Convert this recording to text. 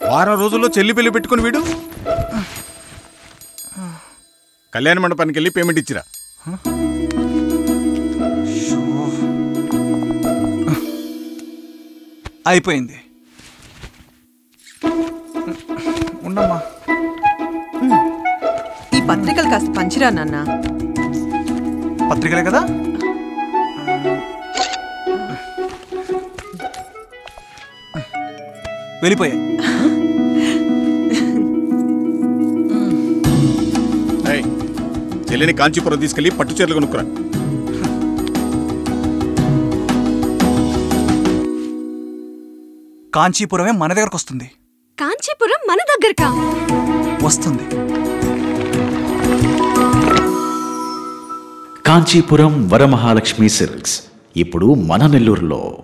వారం రోజుల్లో చెల్లి పెళ్లి పెట్టుకుని వీడు కళ్యాణ మండపానికి వెళ్ళి పేమెంట్ ఇచ్చిరా. అయిపోయింది. ఉండమ్మా. ఈ పత్రికలు కాస్త పంచిరా నాన్న. పత్రికలే కదా. వెళ్ళిపోయాయి. చెల్లిని కాంచీపురం తీసుకెళ్లి పట్టు చీరలు కొనుక్కురా. కాంచీపురమే మన దగ్గరకు వస్తుంది. కాంచీపురం మన దగ్గరకా వస్తుంది. కాంచీపురం వరమహాలక్ష్మి సిల్క్స్ ఇప్పుడు మన నెల్లూరులో.